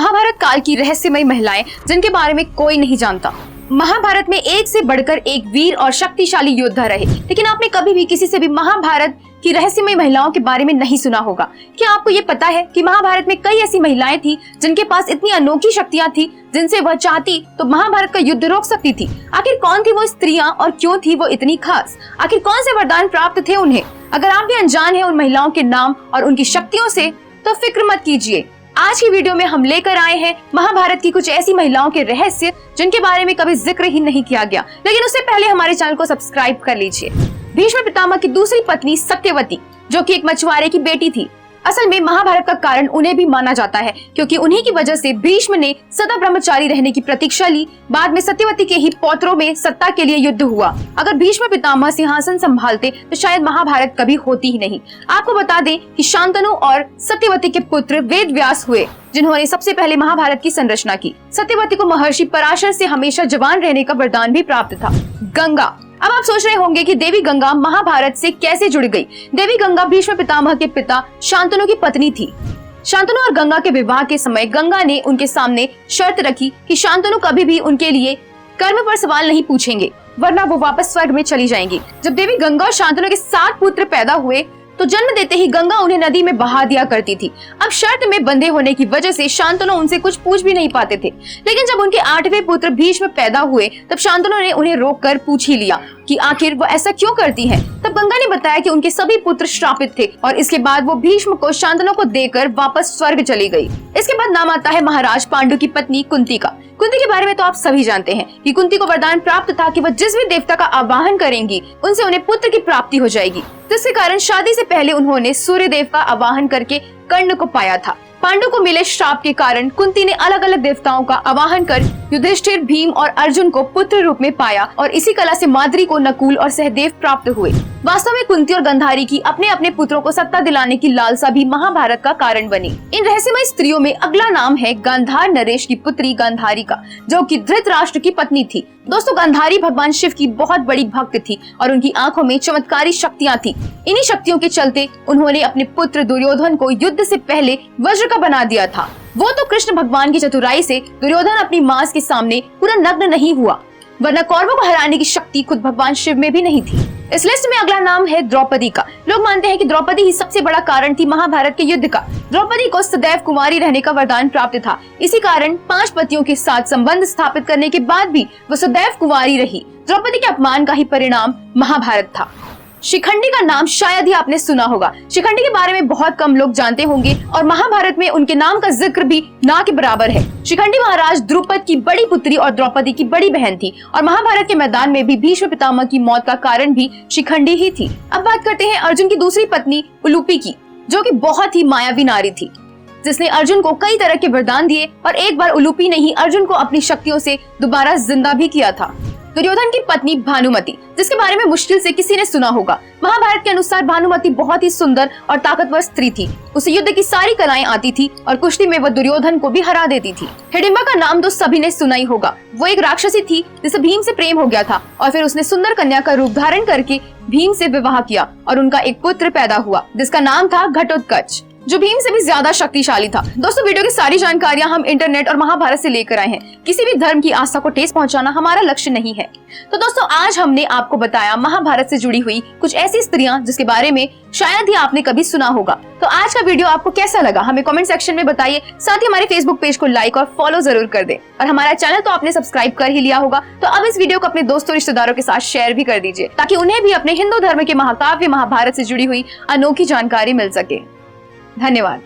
महाभारत काल की रहस्यमयी महिलाएं जिनके बारे में कोई नहीं जानता। महाभारत में एक से बढ़कर एक वीर और शक्तिशाली योद्धा रहे, लेकिन आपने कभी भी किसी से भी महाभारत की रहस्यमयी महिलाओं के बारे में नहीं सुना होगा। क्या आपको ये पता है कि महाभारत में कई ऐसी महिलाएं थी जिनके पास इतनी अनोखी शक्तियां थी जिनसे वह चाहती तो महाभारत का युद्ध रोक सकती थी। आखिर कौन थी वो स्त्रियां और क्यों थी वो इतनी खास? आखिर कौन से वरदान प्राप्त थे उन्हें? अगर आप भी अनजान हैं उन महिलाओं के नाम और उनकी शक्तियों से तो फिक्र मत कीजिए। आज की वीडियो में हम लेकर आए हैं महाभारत की कुछ ऐसी महिलाओं के रहस्य जिनके बारे में कभी जिक्र ही नहीं किया गया। लेकिन उससे पहले हमारे चैनल को सब्सक्राइब कर लीजिए। भीष्म पितामह की दूसरी पत्नी सत्यवती, जो कि एक मछुआरे की बेटी थी, असल में महाभारत का कारण उन्हें भी माना जाता है, क्योंकि उन्हीं की वजह से भीष्म ने सदा ब्रह्मचारी रहने की प्रतीक्षा ली। बाद में सत्यवती के ही पौत्रों में सत्ता के लिए युद्ध हुआ। अगर भीष्म पितामह सिंहासन संभालते तो शायद महाभारत कभी होती ही नहीं। आपको बता दें कि शांतनु और सत्यवती के पुत्र वेद व्यास हुए, जिन्होंने सबसे पहले महाभारत की संरचना की। सत्यवती को महर्षि पराशर से हमेशा जवान रहने का वरदान भी प्राप्त था। गंगा। अब आप सोच रहे होंगे कि देवी गंगा महाभारत से कैसे जुड़ गई। देवी गंगा भीष्म पितामह के पिता शांतनु की पत्नी थी। शांतनु और गंगा के विवाह के समय गंगा ने उनके सामने शर्त रखी कि शांतनु कभी भी उनके लिए कर्म पर सवाल नहीं पूछेंगे, वरना वो वापस स्वर्ग में चली जाएंगी। जब देवी गंगा और शांतनु के 7 पुत्र पैदा हुए तो जन्म देते ही गंगा उन्हें नदी में बहा दिया करती थी। अब शर्त में बंधे होने की वजह से शांतनु उनसे कुछ पूछ भी नहीं पाते थे। लेकिन जब उनके 8वें पुत्र भीष्म पैदा हुए तब शांतनु ने उन्हें रोककर पूछ ही लिया कि आखिर वो ऐसा क्यों करती हैं। तब गंगा ने बताया कि उनके सभी पुत्र श्रापित थे और इसके बाद वो भीष्म को शांतनु को देकर वापस स्वर्ग चली गई। इसके बाद नाम आता है महाराज पांडु की पत्नी कुंती का। कुंती के बारे में तो आप सभी जानते हैं कि कुंती को वरदान प्राप्त था कि वह जिस भी देवता का आवाहन करेंगी उनसे उन्हें पुत्र की प्राप्ति हो जाएगी, जिसके कारण शादी से पहले उन्होंने सूर्य देव का आवाहन करके कर्ण को पाया था। पांडु को मिले श्राप के कारण कुंती ने अलग अलग देवताओं का आवाहन कर युधिष्ठिर, भीम और अर्जुन को पुत्र रूप में पाया और इसी कला से माद्री को नकुल और सहदेव प्राप्त हुए। वास्तव में कुंती और गांधारी की अपने अपने पुत्रों को सत्ता दिलाने की लालसा भी महाभारत का कारण बनी। इन रहस्यमय स्त्रियों में अगला नाम है गांधार नरेश की पुत्री गांधारी का, जो कि धृतराष्ट्र की पत्नी थी। दोस्तों, गांधारी भगवान शिव की बहुत बड़ी भक्त थी और उनकी आंखों में चमत्कारी शक्तियां थी। इन्हीं शक्तियों के चलते उन्होंने अपने पुत्र दुर्योधन को युद्ध से पहले वज्र का बना दिया था। वो तो कृष्ण भगवान की चतुराई से दुर्योधन अपनी मां के सामने पूरा नग्न नहीं हुआ, वरना कौरवों को हराने की शक्ति खुद भगवान शिव में भी नहीं थी। इस लिस्ट में अगला नाम है द्रौपदी का। लोग मानते हैं कि द्रौपदी ही सबसे बड़ा कारण थी महाभारत के युद्ध का। द्रौपदी को सदैव कुंवारी रहने का वरदान प्राप्त था। इसी कारण 5 पतियों के साथ संबंध स्थापित करने के बाद भी वो सदैव कुंवारी रही। द्रौपदी के अपमान का ही परिणाम महाभारत था। शिखंडी का नाम शायद ही आपने सुना होगा। शिखंडी के बारे में बहुत कम लोग जानते होंगे और महाभारत में उनके नाम का जिक्र भी ना के बराबर है। शिखंडी महाराज द्रुपद की बड़ी पुत्री और द्रौपदी की बड़ी बहन थी और महाभारत के मैदान में भी भीष्म पितामह की मौत का कारण भी शिखंडी ही थी। अब बात करते हैं अर्जुन की दूसरी पत्नी उलूपी की, जो कि बहुत ही मायावी नारी थी, जिसने अर्जुन को कई तरह के वरदान दिए और एक बार उलूपी ने ही अर्जुन को अपनी शक्तियों से दोबारा जिंदा भी किया था। दुर्योधन की पत्नी भानुमति, जिसके बारे में मुश्किल से किसी ने सुना होगा। महाभारत के अनुसार भानुमति बहुत ही सुंदर और ताकतवर स्त्री थी। उसे युद्ध की सारी कलाएं आती थी और कुश्ती में वह दुर्योधन को भी हरा देती थी। हिडिंबा का नाम तो सभी ने सुना ही होगा। वो एक राक्षसी थी जिसे भीम से प्रेम हो गया था और फिर उसने सुंदर कन्या का रूप धारण करके भीम से विवाह किया और उनका एक पुत्र पैदा हुआ जिसका नाम था घटोत्कच, जो भीम से भी ज्यादा शक्तिशाली था। दोस्तों, वीडियो की सारी जानकारियां हम इंटरनेट और महाभारत से लेकर आए हैं। किसी भी धर्म की आस्था को ठेस पहुंचाना हमारा लक्ष्य नहीं है। तो दोस्तों, आज हमने आपको बताया महाभारत से जुड़ी हुई कुछ ऐसी स्त्रियां जिसके बारे में शायद ही आपने कभी सुना होगा। तो आज का वीडियो आपको कैसा लगा हमें कमेंट सेक्शन में बताइए। साथ ही हमारे फेसबुक पेज को लाइक और फॉलो जरूर कर दें और हमारा चैनल तो आपने सब्सक्राइब कर ही लिया होगा, तो अब इस वीडियो को अपने दोस्तों रिश्तेदारों के साथ शेयर भी कर दीजिए, ताकि उन्हें भी अपने हिंदू धर्म के महाकाव्य महाभारत से जुड़ी हुई अनोखी जानकारी मिल सके। धन्यवाद।